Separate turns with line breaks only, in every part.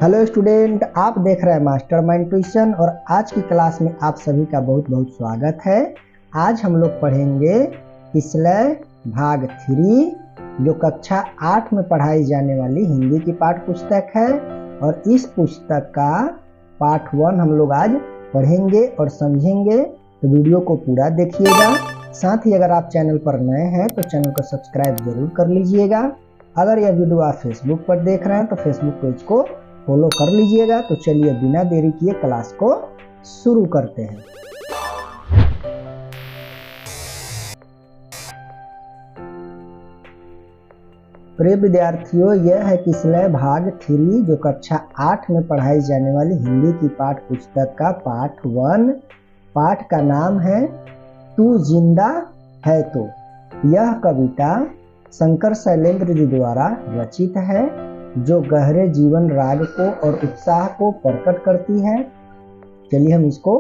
Hello student, आप देख रहे हैं मास्टर माइंड ट्यूशन और आज की क्लास में आप सभी का बहुत बहुत स्वागत है। आज हम लोग पढ़ेंगे किसलय भाग 3 जो कक्षा 8 में पढ़ाई जाने वाली हिंदी की पाठ्य पुस्तक है और इस पुस्तक का पार्ट 1 हम लोग आज पढ़ेंगे और समझेंगे। तो वीडियो को पूरा देखिएगा। साथ ही अगर आप चैनल पर नए हैं तो चैनल को सब्सक्राइब जरूर कर लीजिएगा। अगर यह वीडियो आप फेसबुक पर देख रहे हैं तो फेसबुक पेज को फॉलो कर लीजिएगा। तो चलिए बिना देरी किए क्लास को शुरू करते हैं। प्रिय विद्यार्थियों, यह है किसलय भाग 3 जो कक्षा 8 में पढ़ाई जाने वाली हिंदी की पाठ्य पुस्तक का पार्ट 1। पाठ का नाम है तू जिंदा है तो। यह कविता शंकर शैलेंद्र जी द्वारा रचित है जो गहरे जीवन राग को और उत्साह को प्रकट करती है। चलिए हम इसको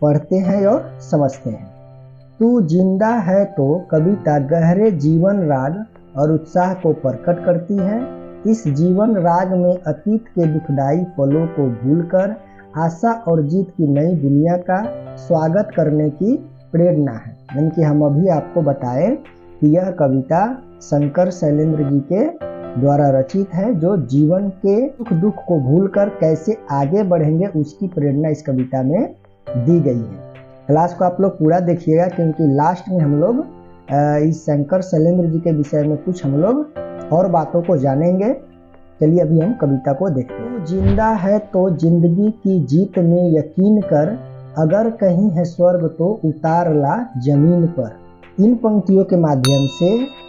पढ़ते हैं और समझते हैं। तू जिंदा है तो कविता गहरे जीवन राग और उत्साह को प्रकट करती है। इस जीवन राग में अतीत के दुखदाई पलों को भूलकर आशा और जीत की नई दुनिया का स्वागत करने की प्रेरणा है। यानी कि हम अभी आपको बताएं कि यह कविता शंकर शैलेंद्र जी के द्वारा रचित है जो जीवन के सुख दुख को भूलकर कैसे आगे बढ़ेंगे उसकी प्रेरणा इस कविता में दी गई है। क्लास को आप लोग पूरा देखिएगा क्योंकि लास्ट में हम लोग इस शंकर शैलेंद्र जी के विषय में कुछ हम लोग और बातों को जानेंगे। चलिए अभी हम कविता को देखते हैं। तू जिंदा है तो जिंदगी की जीत में यकीन कर, अगर कहीं है स्वर्ग तो उतार ला जमीन पर। इन पंक्तियों के माध्यम से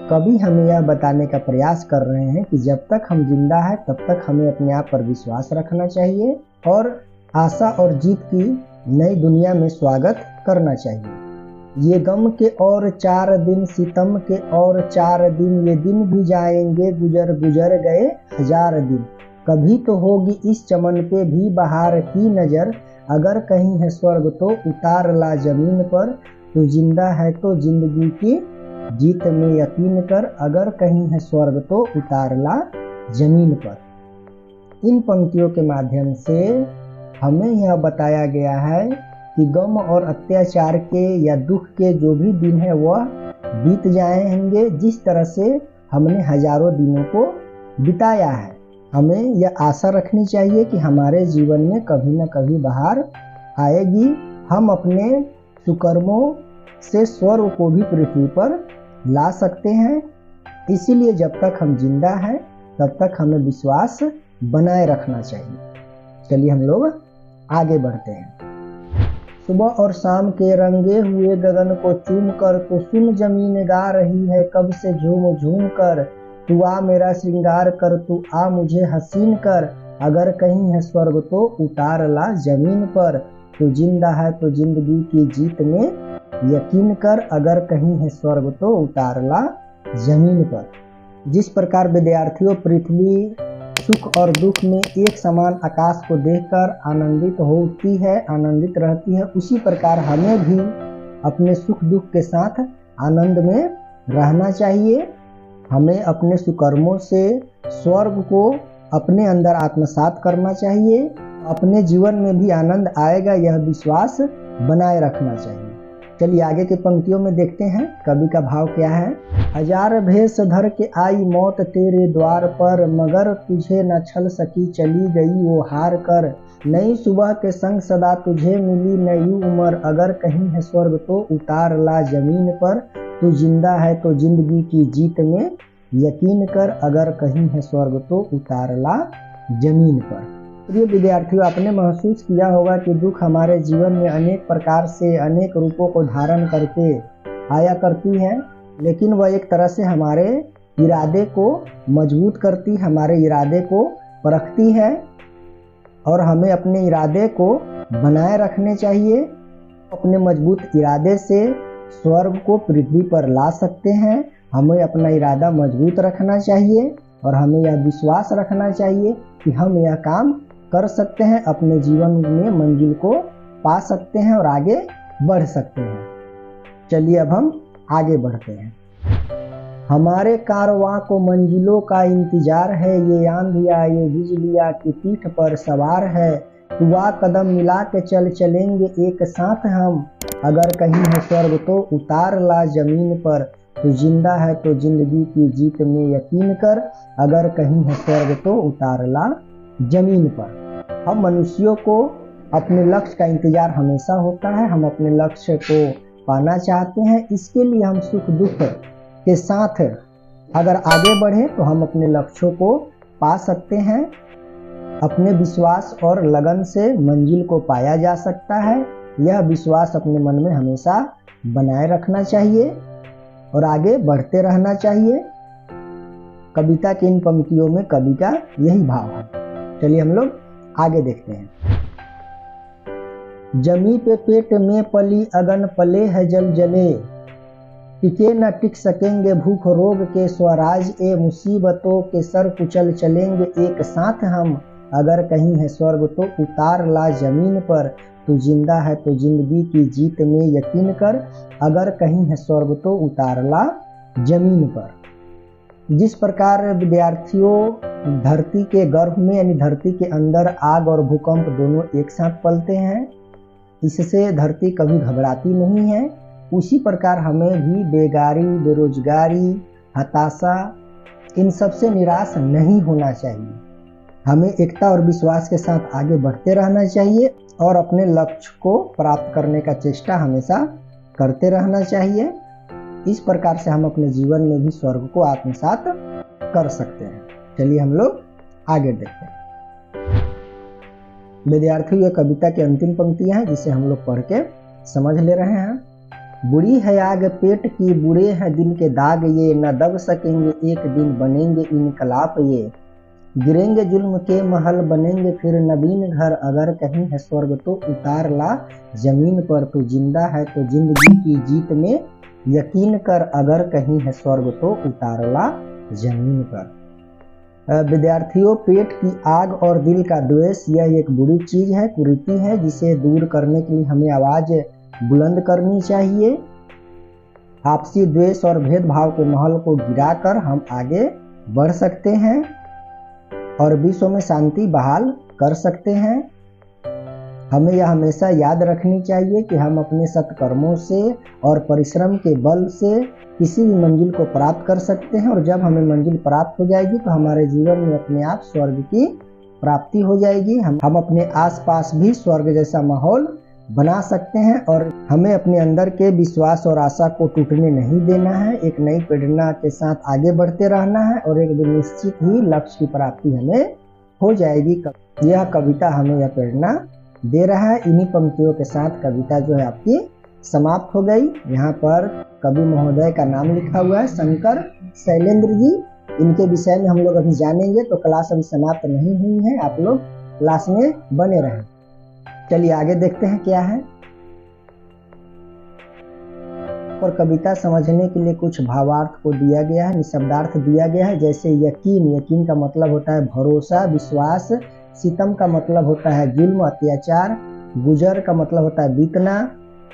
कवि हमें यह बताने का प्रयास कर रहे हैं कि जब तक हम जिंदा है तब तक हमें अपने आप पर विश्वास रखना चाहिए और आशा और जीत की नई दुनिया में स्वागत करना चाहिए। ये गम के और 4 दिन, सितम के और 4 दिन, ये दिन भी जाएंगे गुजर गुजर गए 1000 दिन। कभी तो होगी इस चमन पे भी बहार की नजर, अगर कहीं है स्वर्ग तो उतार ला जमीन पर। तू जिंदा है तो जिंदगी की जीत में यकीन कर, अगर कहीं है स्वर्ग तो उतार ला जमीन पर। इन पंक्तियों के माध्यम से हमें यह बताया गया है कि गम और अत्याचार के या दुख के जो भी दिन है वह बीत जाएंगे जिस तरह से हमने हजारों दिनों को बिताया है। हमें यह आशा रखनी चाहिए कि हमारे जीवन में कभी न कभी बहार आएगी। हम अपने सुकर्मों से स्वर्ग को भी पृथ्वी पर ला सकते हैं। इसीलिए जब तक हम जिंदा हैं तब तक हमें विश्वास बनाए रखना चाहिए। चलिए हम लोग आगे बढ़ते हैं। सुबह और शाम के रंगे हुए गगन को चूम कर, तो सुन जमीन गा रही है कब से झूम झूम कर। तू आ मेरा श्रृंगार कर, तू आ मुझे हसीन कर, अगर कहीं है स्वर्ग तो उतार ला जमीन पर। तू जिंदा है तो जिंदगी की जीत में यकीन कर, अगर कहीं है स्वर्ग तो उतार ला जमीन पर। जिस प्रकार विद्यार्थियों पृथ्वी सुख और दुख में एक समान आकाश को देखकर आनंदित हो उठती है, आनंदित रहती है, उसी प्रकार हमें भी अपने सुख दुख के साथ आनंद में रहना चाहिए। हमें अपने सुकर्मों से स्वर्ग को अपने अंदर आत्मसात करना चाहिए। अपने जीवन में भी आनंद आएगा, यह विश्वास बनाए रखना चाहिए। चलिए आगे की पंक्तियों में देखते हैं कवि का भाव क्या है। 1000 भेष धर के आई मौत तेरे द्वार पर, मगर तुझे न छल सकी चली गई वो हार कर। नई सुबह के संग सदा तुझे मिली नई उम्र, अगर कहीं है स्वर्ग तो उतार ला जमीन पर। तू जिंदा है तो जिंदगी की जीत में यकीन कर, अगर कहीं है स्वर्ग तो उतार ला जमीन पर। प्रिय विद्यार्थियों, आपने महसूस किया होगा कि दुख हमारे जीवन में अनेक प्रकार से अनेक रूपों को धारण करके आया करती है, लेकिन वह एक तरह से हमारे इरादे को मजबूत करती, हमारे इरादे को परखती है और हमें अपने इरादे को बनाए रखने चाहिए। अपने मजबूत इरादे से स्वर्ग को पृथ्वी पर ला सकते हैं। हमें अपना इरादा मजबूत रखना चाहिए और हमें यह विश्वास रखना चाहिए कि हम यह काम कर सकते हैं, अपने जीवन में मंजिल को पा सकते हैं और आगे बढ़ सकते हैं। चलिए अब हम आगे बढ़ते हैं। हमारे कारवां को मंजिलों का इंतजार है, ये आंधिया ये बिजलियाँ की पीठ पर सवार है। तू आ कदम मिला के चल चलेंगे एक साथ हम, अगर कहीं है स्वर्ग तो उतार ला जमीन पर। तू जिंदा है तो जिंदगी की जीत में यकीन कर, अगर कहीं है स्वर्ग तो उतार ला जमीन पर। हम मनुष्यों को अपने लक्ष्य का इंतजार हमेशा होता है, हम अपने लक्ष्य को पाना चाहते हैं। इसके लिए हम सुख दुख के साथ अगर आगे बढ़े तो हम अपने लक्ष्यों को पा सकते हैं। अपने विश्वास और लगन से मंजिल को पाया जा सकता है। यह विश्वास अपने मन में हमेशा बनाए रखना चाहिए और आगे बढ़ते रहना चाहिए। कविता की इन पंक्तियों में कवि का यही भाव है। चलिए हम लोग आगे देखते हैं। जमी पे पेट में पली अगन पले है जल जले, टिके न टिक सकेंगे भूख रोग के स्वराज ए मुसीबतों के सर कुचल चलेंगे एक साथ हम, अगर कहीं है स्वर्ग तो उतार ला जमीन पर। तू जिंदा है तो जिंदगी की जीत में यकीन कर, अगर कहीं है स्वर्ग तो उतार ला जमीन पर। जिस प्रकार विद्यार्थियों धरती के गर्भ में यानी धरती के अंदर आग और भूकंप दोनों एक साथ पलते हैं, इससे धरती कभी घबराती नहीं है, उसी प्रकार हमें भी बेगारी बेरोजगारी हताशा इन सब से निराश नहीं होना चाहिए। हमें एकता और विश्वास के साथ आगे बढ़ते रहना चाहिए और अपने लक्ष्य को प्राप्त करने का चेष्टा हमेशा करते रहना चाहिए। इस प्रकार से हम अपने जीवन में भी स्वर्ग को आत्मसात कर सकते हैं। चलिए हम लोग आगे देखते हैं। विद्यार्थियों, ये कविता की अंतिम पंक्तियां हैं जिसे हम लोग पढ़ के समझ ले रहे हैं। बुरी है आग पेट की, बुरे हैं दिल के दाग ये, न दब सकेंगे एक दिन बनेंगे इनकलाब ये। गिरेंगे जुल्म के महल बनेंगे फिर नवीन घर, अगर कहीं है स्वर्ग तो उतार ला जमीन पर। तू जिंदा है तो जिंदगी की जीत में यकीन कर, अगर कहीं है स्वर्ग तो उतार ला जमीन पर। विद्यार्थियों, पेट की आग और दिल का द्वेष यह एक बुरी चीज है, कुरीति है, जिसे दूर करने के लिए हमें आवाज बुलंद करनी चाहिए। आपसी द्वेष और भेदभाव के महल को गिराकर हम आगे बढ़ सकते हैं और विश्व में शांति बहाल कर सकते हैं। हमें यह हमेशा याद रखनी चाहिए कि हम अपने सत्कर्मों से और परिश्रम के बल से किसी भी मंजिल को प्राप्त कर सकते हैं, और जब हमें मंजिल प्राप्त हो जाएगी तो हमारे जीवन में अपने आप स्वर्ग की प्राप्ति हो जाएगी। हम अपने आसपास भी स्वर्ग जैसा माहौल बना सकते हैं और हमें अपने अंदर के विश्वास और आशा को टूटने नहीं देना है। एक नई प्रेरणा के साथ आगे बढ़ते रहना है और एक दिन निश्चित ही लक्ष्य की प्राप्ति हमें हो जाएगी। यह कविता हमें यह प्रेरणा दे रहा है। इन्हीं पंक्तियों के साथ कविता जो है आपकी समाप्त हो गई। यहाँ पर कवि महोदय का नाम लिखा हुआ है शंकर शैलेंद्र जी। इनके विषय में हम लोग अभी जानेंगे, तो क्लास अभी समाप्त नहीं हुई है, आप लोग क्लास में बने रहें। चलिए आगे देखते हैं क्या है। और कविता समझने के लिए कुछ भावार्थ को दिया गया है, निशब्दार्थ दिया गया है। जैसे यकीन, यकीन का मतलब होता है भरोसा विश्वास। सितम का मतलब होता है जुल्म अत्याचार। गुजर का मतलब होता है बीतना।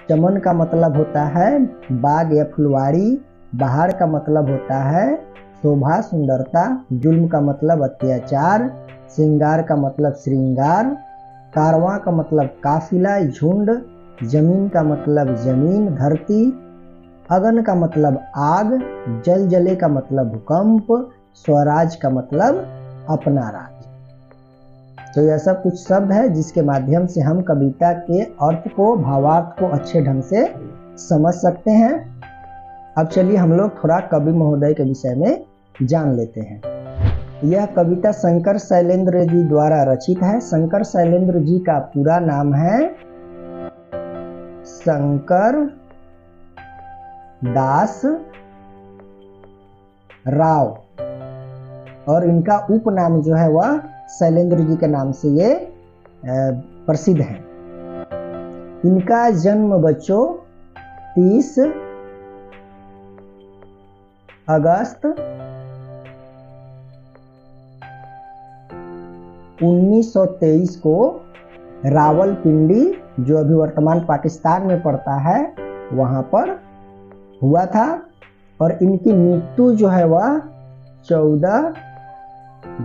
चमन का मतलब होता है बाग या फुलवारी। बहार का मतलब होता है शोभा सुंदरता। जुल्म का मतलब अत्याचार। श्रृंगार का मतलब श्रृंगार। कारवां का मतलब काफिला झुंड। जमीन का मतलब जमीन धरती। अगन का मतलब आग। जल जले का मतलब भूकंप। स्वराज का मतलब अपना राज। तो यह सब कुछ शब्द है जिसके माध्यम से हम कविता के अर्थ को, भावार्थ को अच्छे ढंग से समझ सकते हैं। अब चलिए हम लोग थोड़ा कवि महोदय के विषय में जान लेते हैं। यह कविता शंकर शैलेंद्र जी द्वारा रचित है। शंकर शैलेंद्र जी का पूरा नाम है शंकर दास राव और इनका उपनाम जो है वह शैलेंद्र जी के नाम से ये प्रसिद्ध है। इनका जन्म बच्चों 30 अगस्त 1923 को रावलपिंडी, जो अभी वर्तमान पाकिस्तान में पड़ता है, वहां पर हुआ था। और इनकी मृत्यु जो है वह 14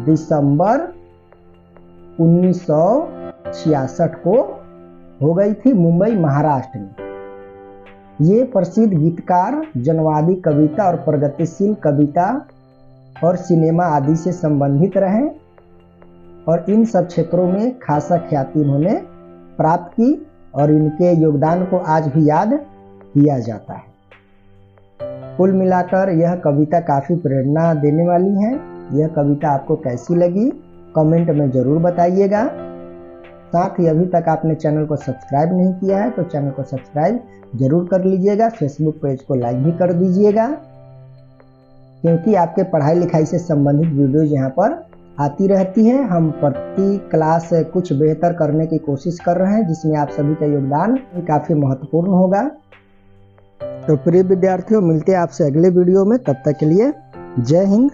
दिसंबर 1966 को हो गई थी मुंबई महाराष्ट्र में। ये प्रसिद्ध गीतकार, जनवादी कविता और प्रगतिशील कविता और सिनेमा आदि से संबंधित रहे और इन सब क्षेत्रों में खासा ख्याति इन्होंने प्राप्त की और इनके योगदान को आज भी याद किया जाता है। कुल मिलाकर यह कविता काफ़ी प्रेरणा देने वाली है। यह कविता आपको कैसी लगी कमेंट में ज़रूर बताइएगा। साथ ही अभी तक आपने चैनल को सब्सक्राइब नहीं किया है तो चैनल को सब्सक्राइब जरूर कर लीजिएगा। फेसबुक पेज को लाइक भी कर दीजिएगा, क्योंकि आपके पढ़ाई लिखाई से संबंधित वीडियोज यहाँ पर आती रहती है। हम प्रति क्लास कुछ बेहतर करने की कोशिश कर रहे हैं, जिसमें आप सभी का योगदान काफ़ी महत्वपूर्ण होगा। तो प्रिय विद्यार्थियों, मिलते हैं आपसे अगले वीडियो में। तब तक के लिए जय हिंद।